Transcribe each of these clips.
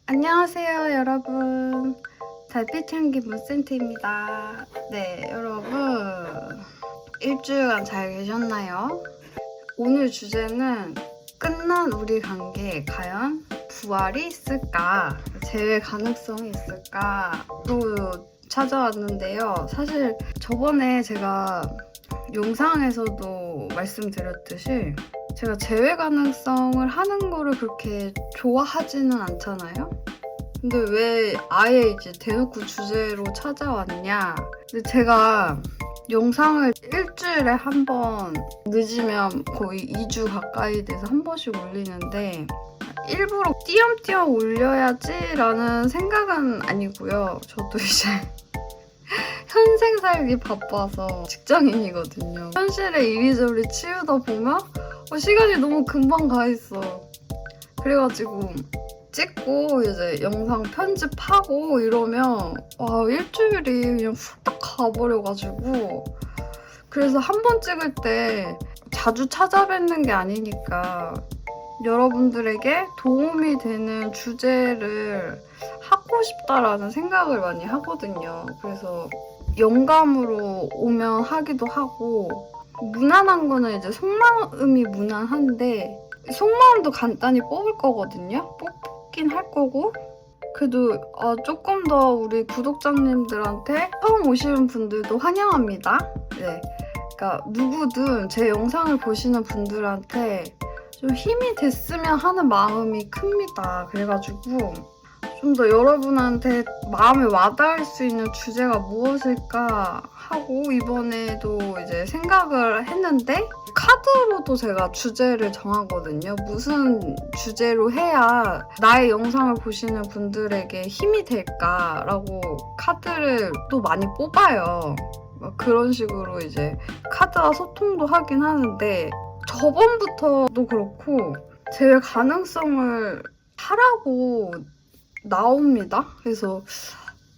안녕하세요, 여러분. 달빛향기 문센트입니다. 네, 여러분. 일주일간 잘 계셨나요? 오늘 주제는 끝난 우리 관계에 과연 부활이 있을까? 재회 가능성이 있을까?로 찾아왔는데요. 사실 저번에 제가 영상에서도 말씀드렸듯이 제가 재회 가능성을 하는 거를 그렇게 좋아하지는 않잖아요? 근데 왜 아예 이제 대놓고 주제로 찾아왔냐? 근데 제가 영상을 일주일에 한 번, 늦으면 거의 2주 가까이 돼서 한 번씩 올리는데 일부러 띄엄띄엄 올려야지라는 생각은 아니고요. 저도 이제 현생 살기 바빠서 직장인이거든요. 현실에 이리저리 치우다 보면 시간이 너무 금방 가 있어. 그래가지고 찍고 이제 영상 편집하고 이러면 와, 일주일이 그냥 훅딱 가버려가지고, 그래서 한 번 찍을 때 자주 찾아뵙는 게 아니니까 여러분들에게 도움이 되는 주제를 하고 싶다라는 생각을 많이 하거든요. 그래서 영감으로 오면 하기도 하고, 무난한 거는 이제 속마음이 무난한데 속마음도 간단히 뽑을 거거든요. 뽑긴 할 거고, 그래도 조금 더 우리 구독자님들한테 처음 오시는 분들도 환영합니다. 네, 그러니까 누구든 제 영상을 보시는 분들한테 좀 힘이 됐으면 하는 마음이 큽니다. 그래가지고 좀 더 여러분한테 마음에 와닿을 수 있는 주제가 무엇일까 하고 이번에도 이제 생각을 했는데, 카드로도 제가 주제를 정하거든요. 무슨 주제로 해야 나의 영상을 보시는 분들에게 힘이 될까라고 카드를 또 많이 뽑아요. 그런 식으로 이제 카드와 소통도 하긴 하는데, 저번부터도 그렇고 제 가능성을 하라고 나옵니다. 그래서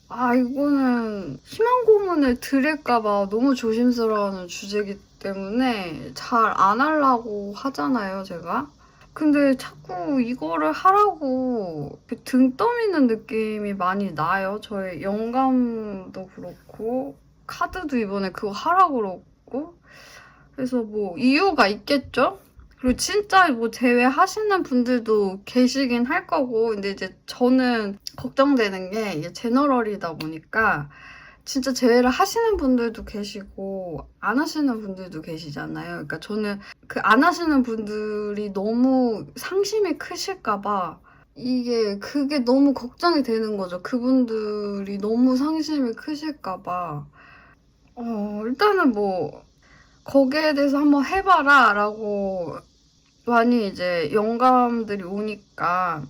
이거는 희망 고문을 드릴까봐 너무 조심스러워하는 주제이기 때문에 잘 안 하려고 하잖아요, 제가. 근데 자꾸 이거를 하라고 등 떠미는 느낌이 많이 나요. 저의 영감도 그렇고 카드도 이번에 그거 하라고 그러고. 그래서 뭐 이유가 있겠죠? 그리고 진짜 뭐 제외하시는 분들도 계시긴 할 거고, 근데 이제 저는 걱정되는 게 이게 제너럴이다 보니까 진짜 제외를 하시는 분들도 계시고 안 하시는 분들도 계시잖아요. 그러니까 저는 그 안 하시는 분들이 너무 상심이 크실까봐 그게 너무 걱정이 되는 거죠. 그분들이 너무 상심이 크실까봐. 일단은 뭐 거기에 대해서 한번 해봐라 라고 많이 이제 영감들이 오니까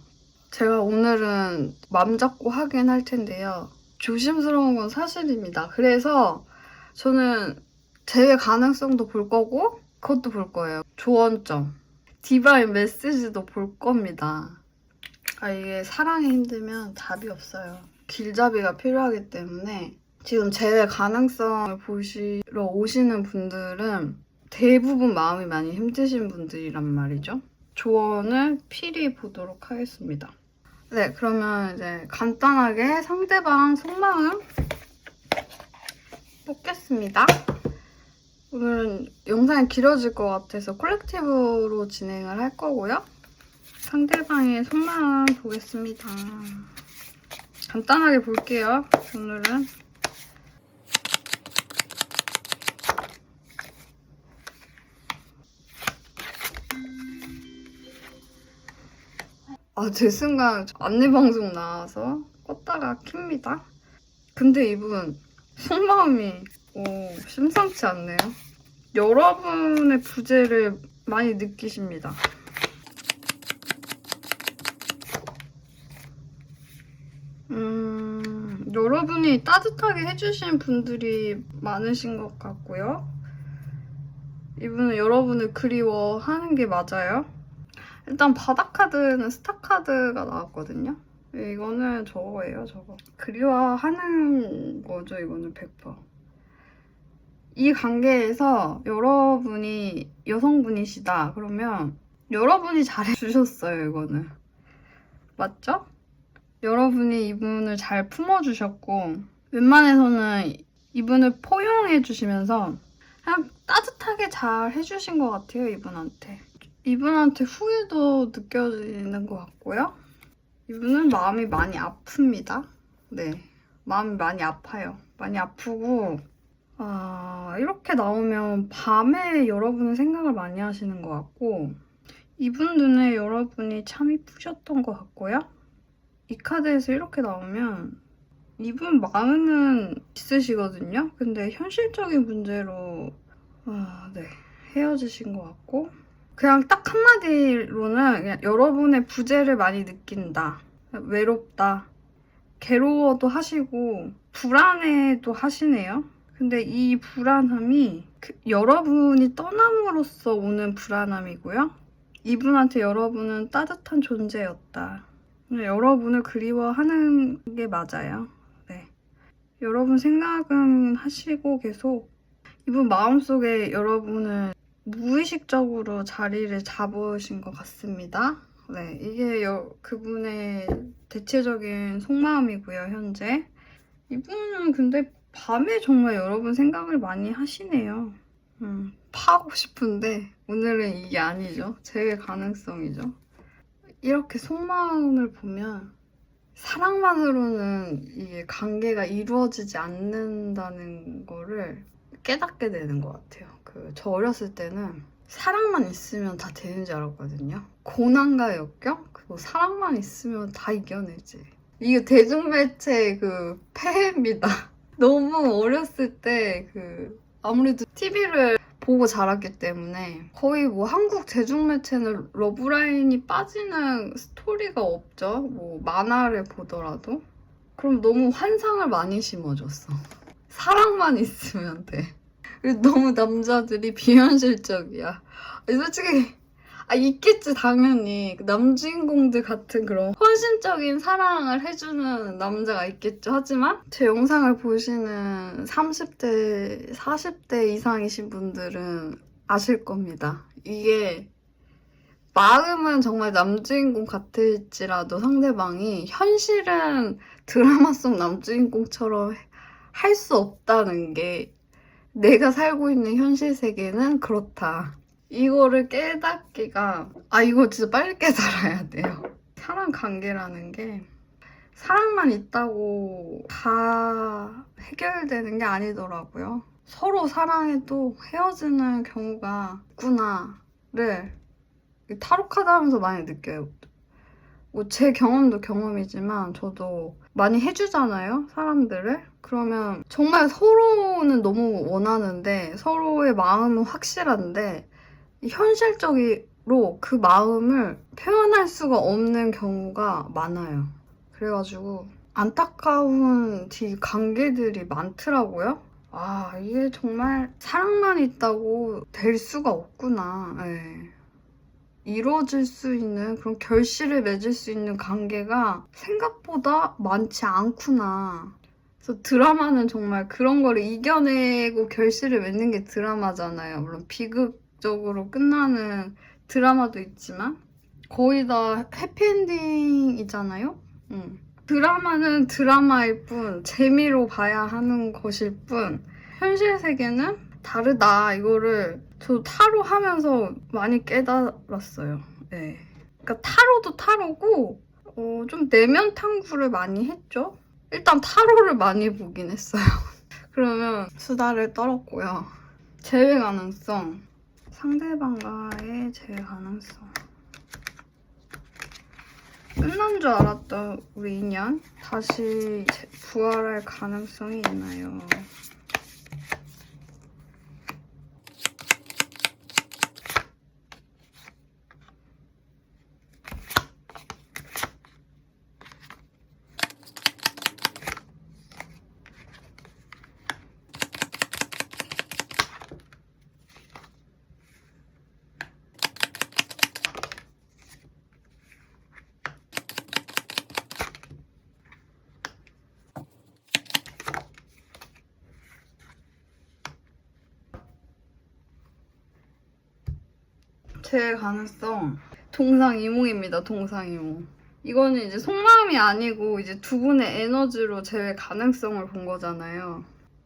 제가 오늘은 맘 잡고 하긴 할 텐데요. 조심스러운 건 사실입니다. 그래서 저는 제외 가능성도 볼 거고 그것도 볼 거예요. 조언점, 디바인 메시지도 볼 겁니다. 이게 사랑이 힘들면 답이 없어요. 길잡이가 필요하기 때문에 지금 제외 가능성을 보시러 오시는 분들은 대부분 마음이 많이 힘드신 분들이란 말이죠. 조언을 필히 보도록 하겠습니다. 네, 그러면 이제 간단하게 상대방 속마음 뽑겠습니다. 오늘은 영상이 길어질 것 같아서 콜렉티브로 진행을 할 거고요. 상대방의 속마음 보겠습니다. 간단하게 볼게요, 오늘은. 제 순간 안내방송 나와서 껐다가 켭니다. 근데 이분 속마음이 심상치 않네요. 여러분의 부재를 많이 느끼십니다. 여러분이 따뜻하게 해주신 분들이 많으신 것 같고요. 이분은 여러분을 그리워하는 게 맞아요. 일단 바닥 카드는 스타 카드가 나왔거든요. 이거는 저거예요, 저거. 그리워하는 거죠, 이거는 100%. 이 관계에서 여러분이 여성분이시다 그러면 여러분이 잘해주셨어요, 이거는. 맞죠? 여러분이 이분을 잘 품어주셨고 웬만해서는 이분을 포용해주시면서 그냥 따뜻하게 잘 해주신 것 같아요, 이분한테. 이분한테 후회도 느껴지는 것 같고요. 이분은 마음이 많이 아픕니다. 네, 마음이 많이 아파요. 많이 아프고 이렇게 나오면 밤에 여러분은 생각을 많이 하시는 것 같고 이분 눈에 여러분이 참 이쁘셨던 것 같고요. 이 카드에서 이렇게 나오면 이분 마음은 있으시거든요. 근데 현실적인 문제로 네, 헤어지신 것 같고 그냥 딱 한마디로는 그냥 여러분의 부재를 많이 느낀다. 외롭다. 괴로워도 하시고 불안해도 하시네요. 근데 이 불안함이 여러분이 떠남으로써 오는 불안함이고요. 이분한테 여러분은 따뜻한 존재였다. 여러분을 그리워하는 게 맞아요. 네. 여러분 생각은 하시고 계속 이분 마음속에 여러분은 무의식적으로 자리를 잡으신 것 같습니다. 네, 이게 그분의 대체적인 속마음이고요, 현재. 이분은 근데 밤에 정말 여러분 생각을 많이 하시네요. 파고 싶은데 오늘은 이게 아니죠. 제외 가능성이죠. 이렇게 속마음을 보면 사랑만으로는 이게 관계가 이루어지지 않는다는 거를 깨닫게 되는 것 같아요. 저 어렸을 때는 사랑만 있으면 다 되는 줄 알았거든요. 고난과 역경? 그리고 사랑만 있으면 다 이겨내지. 이게 대중매체의 폐해입니다. 너무 어렸을 때 아무래도 TV를 보고 자랐기 때문에 거의 뭐 한국 대중매체는 러브라인이 빠지는 스토리가 없죠. 뭐 만화를 보더라도. 그럼 너무 환상을 많이 심어줬어. 사랑만 있으면 돼. 너무 남자들이 비현실적이야. 솔직히 있겠지 당연히 남주인공들 같은 그런 헌신적인 사랑을 해주는 남자가 있겠죠. 하지만 제 영상을 보시는 30대, 40대 이상이신 분들은 아실 겁니다. 이게 마음은 정말 남주인공 같을지라도 상대방이 현실은 드라마 속 남주인공처럼 할 수 없다는 게 내가 살고 있는 현실 세계는 그렇다. 이거를 깨닫기가 이거 진짜 빨리 깨달아야 돼요. 사람 관계라는 게 사랑만 있다고 다 해결되는 게 아니더라고요. 서로 사랑해도 헤어지는 경우가 있구나를 타로 카드 하면서 많이 느껴요. 뭐 제 경험도 경험이지만 저도 많이 해주잖아요, 사람들을. 그러면 정말 서로는 너무 원하는데 서로의 마음은 확실한데 현실적으로 그 마음을 표현할 수가 없는 경우가 많아요. 그래가지고 안타까운 관계들이 많더라고요. 이게 정말 사랑만 있다고 될 수가 없구나. 네. 이루어질 수 있는 그런 결실을 맺을 수 있는 관계가 생각보다 많지 않구나. 그래서 드라마는 정말 그런 거를 이겨내고 결실을 맺는 게 드라마잖아요. 물론 비극적으로 끝나는 드라마도 있지만 거의 다 해피엔딩이잖아요. 드라마는 드라마일 뿐 재미로 봐야 하는 것일 뿐 현실 세계는 다르다. 이거를 저 타로 하면서 많이 깨달았어요. 네. 그러니까 타로도 타로고 좀 내면 탐구를 많이 했죠. 일단 타로를 많이 보긴 했어요. 그러면 수다를 떨었고요. 재회 가능성. 상대방과의 재회 가능성. 끝난 줄 알았던 우리 인연 다시 부활할 가능성이 있나요? 제 가능성 동상이몽입니다. 동상이몽. 이거는 이제 속마음이 아니고 이제 두 분의 에너지로 재회 가능성을 본 거잖아요.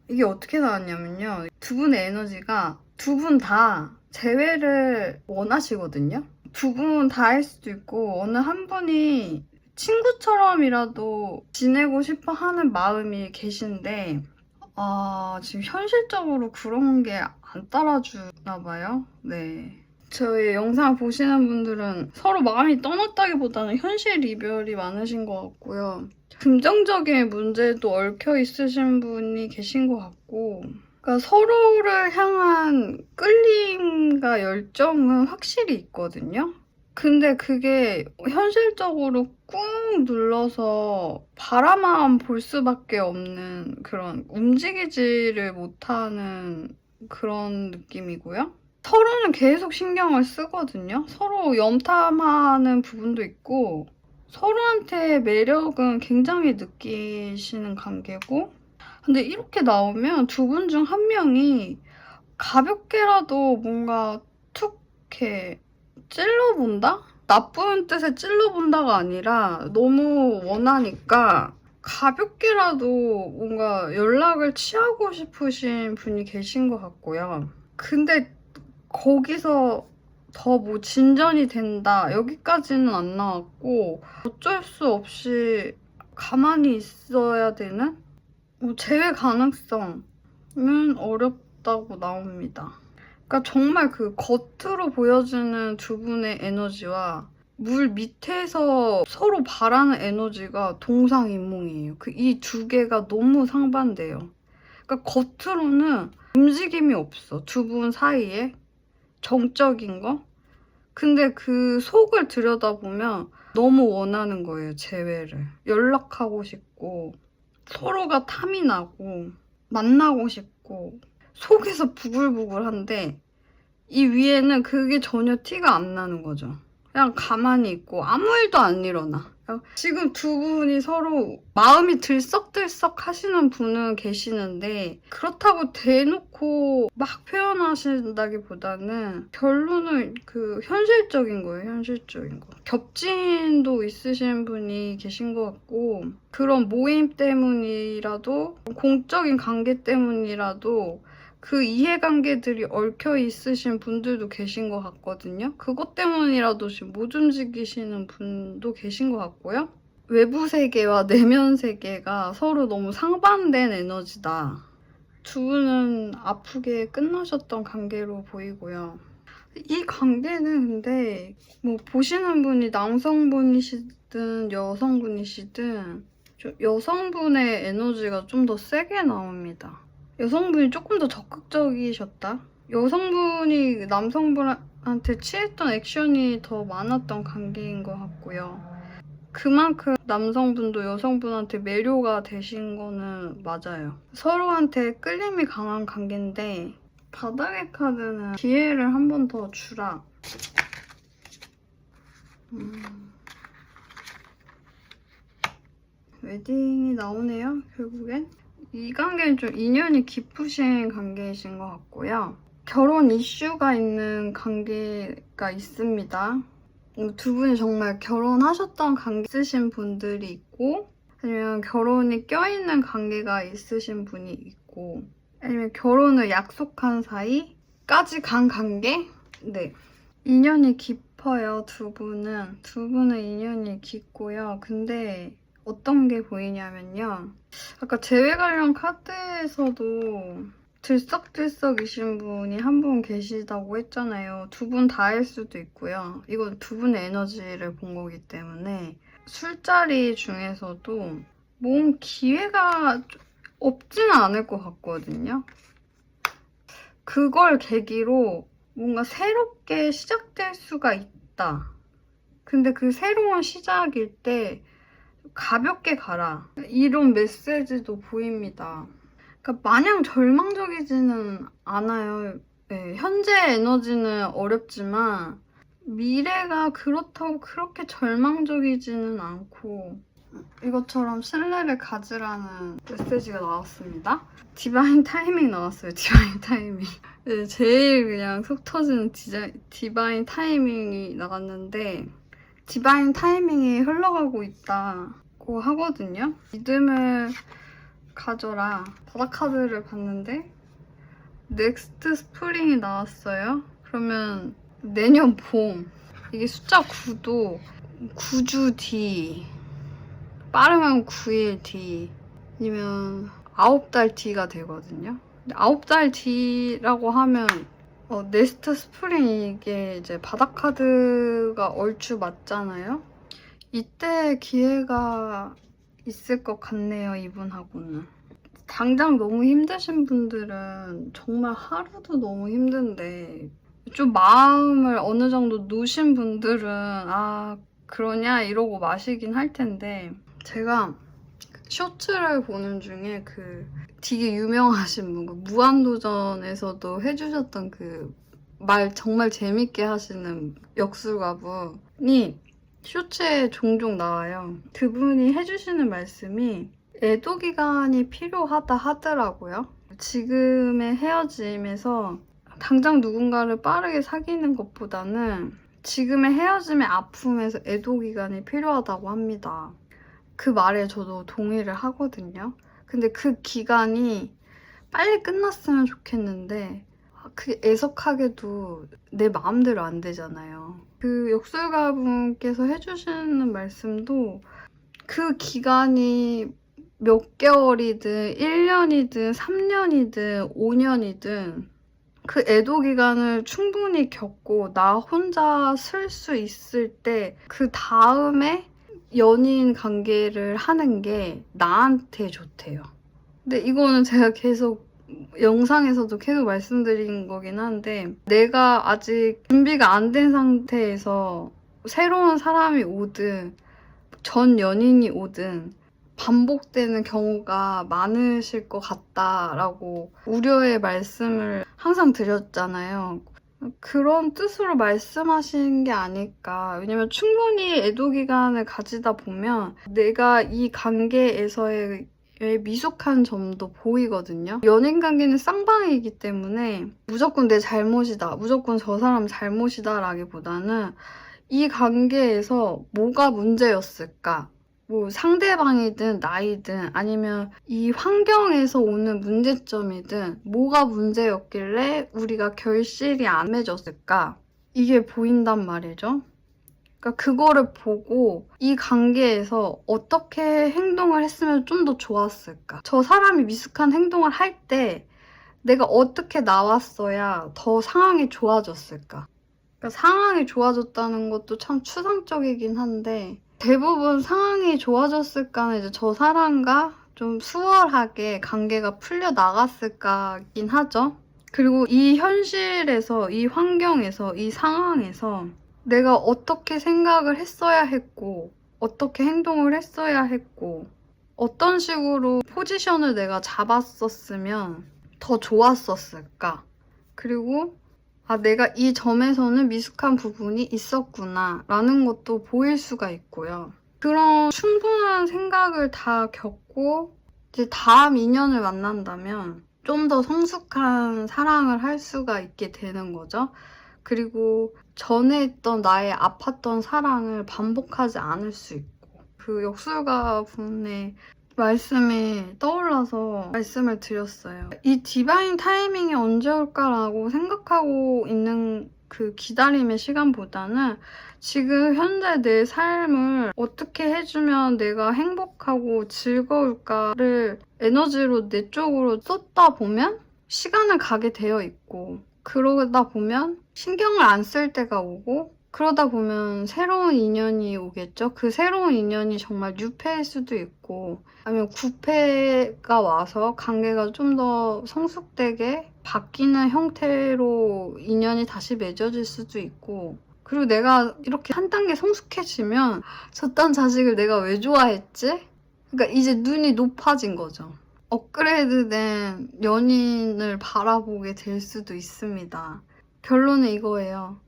이게 어떻게 나왔냐면요. 두 분의 에너지가 두 분 다 재회를 원하시거든요. 두 분 다 할 수도 있고 어느 한 분이 친구처럼이라도 지내고 싶어 하는 마음이 계신데 지금 현실적으로 그런 게 안 따라주나 봐요. 네. 저희 영상 보시는 분들은 서로 마음이 떠났다기보다는 현실 이별이 많으신 것 같고요. 긍정적인 문제도 얽혀 있으신 분이 계신 것 같고, 그러니까 서로를 향한 끌림과 열정은 확실히 있거든요. 근데 그게 현실적으로 꾹 눌러서 바라만 볼 수밖에 없는 그런 움직이지를 못하는 그런 느낌이고요. 서로는 계속 신경을 쓰거든요. 서로 염탐하는 부분도 있고 서로한테 매력은 굉장히 느끼시는 관계고, 근데 이렇게 나오면 두 분 중 한 명이 가볍게라도 뭔가 툭 이렇게 찔러본다? 나쁜 뜻의 찔러본다가 아니라 너무 원하니까 가볍게라도 뭔가 연락을 취하고 싶으신 분이 계신 것 같고요. 근데 거기서 더 뭐 진전이 된다 여기까지는 안 나왔고 어쩔 수 없이 가만히 있어야 되는 재회 가능성은 어렵다고 나옵니다. 그러니까 정말 그 겉으로 보여지는 두 분의 에너지와 물 밑에서 서로 바라는 에너지가 동상이몽이에요. 이 두 개가 너무 상반돼요. 그러니까 겉으로는 움직임이 없어. 두 분 사이에 정적인 거. 근데 그 속을 들여다보면 너무 원하는 거예요, 재회를. 연락하고 싶고 서로가 탐이 나고 만나고 싶고 속에서 부글부글한데 이 위에는 그게 전혀 티가 안 나는 거죠. 그냥 가만히 있고 아무 일도 안 일어나. 지금 두 분이 서로 마음이 들썩들썩 하시는 분은 계시는데 그렇다고 대놓고 막 표현하신다기보다는 결론은 그 현실적인 거예요. 현실적인 거. 겹친도 있으신 분이 계신 것 같고 그런 모임 때문이라도 공적인 관계 때문이라도 그 이해관계들이 얽혀 있으신 분들도 계신 것 같거든요. 그것 때문이라도 지금 못 움직이시는 분도 계신 것 같고요. 외부 세계와 내면 세계가 서로 너무 상반된 에너지다. 두 분은 아프게 끝나셨던 관계로 보이고요. 이 관계는 근데 뭐 보시는 분이 남성분이시든 여성분이시든 여성분의 에너지가 좀 더 세게 나옵니다. 여성분이 조금 더 적극적이셨다. 여성분이 남성분한테 취했던 액션이 더 많았던 관계인 것 같고요. 그만큼 남성분도 여성분한테 매료가 되신 거는 맞아요. 서로한테 끌림이 강한 관계인데 바닥의 카드는 기회를 한 번 더 주라. 웨딩이 나오네요, 결국엔. 이 관계는 좀 인연이 깊으신 관계이신 것 같고요. 결혼 이슈가 있는 관계가 있습니다. 두 분이 정말 결혼하셨던 관계 있으신 분들이 있고 아니면 결혼이 껴있는 관계가 있으신 분이 있고 아니면 결혼을 약속한 사이까지 간 관계? 네. 인연이 깊어요, 두 분은. 두 분은 인연이 깊고요. 근데 어떤 게 보이냐면요. 아까 재회 관련 카드에서도 들썩들썩이신 분이 한 분 계시다고 했잖아요. 두 분 다일 수도 있고요. 이건 두 분의 에너지를 본 거기 때문에 술자리 중에서도 뭔 기회가 없지는 않을 것 같거든요. 그걸 계기로 뭔가 새롭게 시작될 수가 있다. 근데 그 새로운 시작일 때 가볍게 가라. 이런 메시지도 보입니다. 그러니까 마냥 절망적이지는 않아요. 네, 현재 에너지는 어렵지만 미래가 그렇다고 그렇게 절망적이지는 않고 이것처럼 신뢰를 가지라는 메시지가 나왔습니다. 디바인 타이밍 나왔어요. 디바인 타이밍. 네, 제일 그냥 속 터지는 디바인 타이밍이 나왔는데 디바인 타이밍이 흘러가고 있다고 하거든요. 믿음을 가져라. 바닥 카드를 봤는데 넥스트 스프링이 나왔어요. 그러면 내년 봄. 이게 숫자 9도 9주 뒤, 빠르면 9일 뒤, 아니면 9달 뒤가 되거든요. 9달 뒤라고 하면 네스트 스프링 이게 이제 바닥 카드가 얼추 맞잖아요. 이때 기회가 있을 것 같네요, 이분하고는. 당장 너무 힘드신 분들은 정말 하루도 너무 힘든데 좀 마음을 어느 정도 놓으신 분들은 아 그러냐 이러고 마시긴 할 텐데 제가 쇼츠를 보는 중에 그 되게 유명하신 분, 그 무한도전에서도 해주셨던 그 말 정말 재밌게 하시는 역술가분이 쇼츠에 종종 나와요. 그분이 해주시는 말씀이 애도 기간이 필요하다 하더라고요. 지금의 헤어짐에서 당장 누군가를 빠르게 사귀는 것보다는 지금의 헤어짐의 아픔에서 애도 기간이 필요하다고 합니다. 그 말에 저도 동의를 하거든요. 근데 그 기간이 빨리 끝났으면 좋겠는데 그게 애석하게도 내 마음대로 안 되잖아요. 그 역술가분께서 해주시는 말씀도 그 기간이 몇 개월이든 1년이든 3년이든 5년이든 그 애도 기간을 충분히 겪고 나 혼자 쓸 수 있을 때 그 다음에 연인 관계를 하는 게 나한테 좋대요. 근데 이거는 제가 계속 영상에서도 계속 말씀드린 거긴 한데 내가 아직 준비가 안 된 상태에서 새로운 사람이 오든 전 연인이 오든 반복되는 경우가 많으실 것 같다라고 우려의 말씀을 항상 드렸잖아요. 그런 뜻으로 말씀하신 게 아닐까. 왜냐면 충분히 애도 기간을 가지다 보면 내가 이 관계에서의 미숙한 점도 보이거든요. 연인 관계는 쌍방이기 때문에 무조건 내 잘못이다, 무조건 저 사람 잘못이다 라기보다는 이 관계에서 뭐가 문제였을까? 뭐 상대방이든 나이든 아니면 이 환경에서 오는 문제점이든 뭐가 문제였길래 우리가 결실이 안 맺었을까? 이게 보인단 말이죠. 그러니까 그거를 보고 이 관계에서 어떻게 행동을 했으면 좀 더 좋았을까? 저 사람이 미숙한 행동을 할 때 내가 어떻게 나왔어야 더 상황이 좋아졌을까? 그러니까 상황이 좋아졌다는 것도 참 추상적이긴 한데 대부분 상황이 좋아졌을까는 이제 저 사람과 좀 수월하게 관계가 풀려 나갔을까긴 하죠. 그리고 이 현실에서, 이 환경에서, 이 상황에서 내가 어떻게 생각을 했어야 했고 어떻게 행동을 했어야 했고 어떤 식으로 포지션을 내가 잡았었으면 더 좋았었을까? 그리고 내가 이 점에서는 미숙한 부분이 있었구나 라는 것도 보일 수가 있고요. 그런 충분한 생각을 다 겪고 이제 다음 인연을 만난다면 좀 더 성숙한 사랑을 할 수가 있게 되는 거죠. 그리고 전에 있던 나의 아팠던 사랑을 반복하지 않을 수 있고 그 역술가 분의 말씀이 떠올라서 말씀을 드렸어요. 이 디바인 타이밍이 언제 올까라고 생각하고 있는 그 기다림의 시간보다는 지금 현재 내 삶을 어떻게 해주면 내가 행복하고 즐거울까를 에너지로 내 쪽으로 쏟다 보면 시간을 가게 되어 있고 그러다 보면 신경을 안 쓸 때가 오고 그러다 보면 새로운 인연이 오겠죠. 그 새로운 인연이 정말 유패일 수도 있고 아니면 구패가 와서 관계가 좀 더 성숙되게 바뀌는 형태로 인연이 다시 맺어질 수도 있고 그리고 내가 이렇게 한 단계 성숙해지면 저딴 자식을 내가 왜 좋아했지? 그러니까 이제 눈이 높아진 거죠. 업그레이드된 연인을 바라보게 될 수도 있습니다. 결론은 이거예요.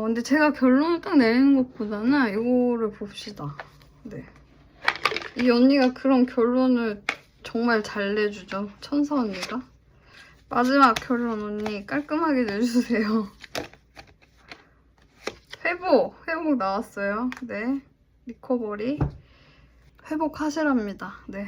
근데 제가 결론을 딱 내리는 것보다는 이거를 봅시다. 네. 이 언니가 그런 결론을 정말 잘 내주죠. 천사 언니가. 마지막 결론 언니 깔끔하게 내주세요. 회복 회복 나왔어요. 네, 리커버리 회복하시랍니다. 네,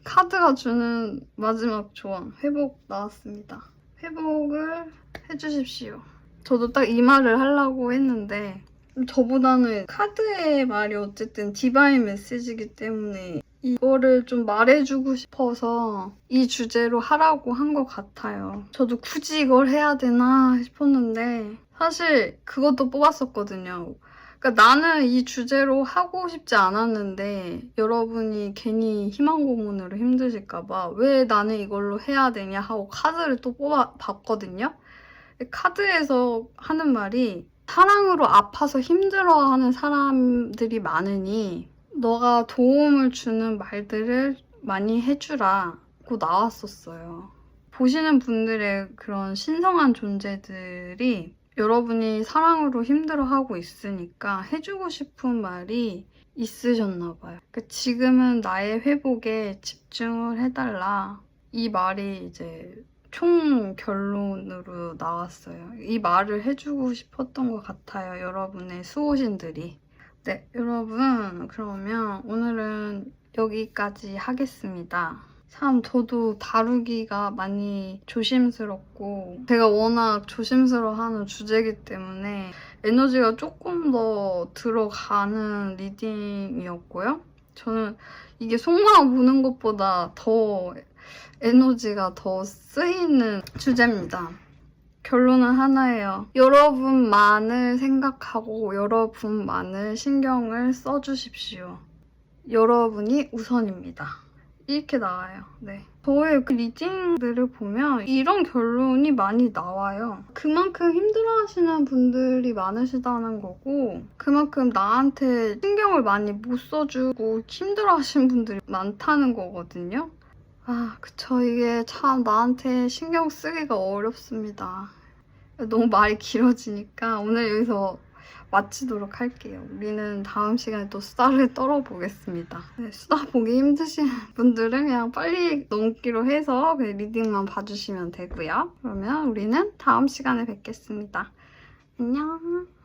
카드가 주는 마지막 조언, 회복 나왔습니다. 회복을 해주십시오. 저도 딱 이 말을 하려고 했는데 저보다는 카드의 말이 어쨌든 디바인 메시지이기 때문에 이거를 좀 말해주고 싶어서 이 주제로 하라고 한 것 같아요. 저도 굳이 이걸 해야 되나 싶었는데 사실 그것도 뽑았었거든요. 그러니까 나는 이 주제로 하고 싶지 않았는데 여러분이 괜히 희망 고문으로 힘드실까봐 왜 나는 이걸로 해야 되냐 하고 카드를 또 뽑아봤거든요. 카드에서 하는 말이 사랑으로 아파서 힘들어하는 사람들이 많으니 너가 도움을 주는 말들을 많이 해주라고 나왔었어요. 보시는 분들의 그런 신성한 존재들이 여러분이 사랑으로 힘들어하고 있으니까 해주고 싶은 말이 있으셨나 봐요. 그러니까 지금은 나의 회복에 집중을 해달라. 이 말이 이제 총 결론으로 나왔어요. 이 말을 해주고 싶었던 것 같아요. 여러분의 수호신들이. 네, 여러분 그러면 오늘은 여기까지 하겠습니다. 참 저도 다루기가 많이 조심스럽고 제가 워낙 조심스러워하는 주제이기 때문에 에너지가 조금 더 들어가는 리딩이었고요. 저는 이게 속마음 보는 것보다 더 에너지가 더 쓰이는 주제입니다. 결론은 하나예요. 여러분만을 생각하고 여러분만을 신경을 써주십시오. 여러분이 우선입니다. 이렇게 나와요. 네. 저의 그 리딩들을 보면 이런 결론이 많이 나와요. 그만큼 힘들어하시는 분들이 많으시다는 거고 그만큼 나한테 신경을 많이 못 써주고 힘들어하시는 분들이 많다는 거거든요. 아, 그쵸. 이게 참 나한테 신경 쓰기가 어렵습니다. 너무 말이 길어지니까 오늘 여기서 마치도록 할게요. 우리는 다음 시간에 또 수다를 떨어보겠습니다. 네, 수다 보기 힘드신 분들은 그냥 빨리 넘기로 해서 그냥 리딩만 봐주시면 되고요. 그러면 우리는 다음 시간에 뵙겠습니다. 안녕.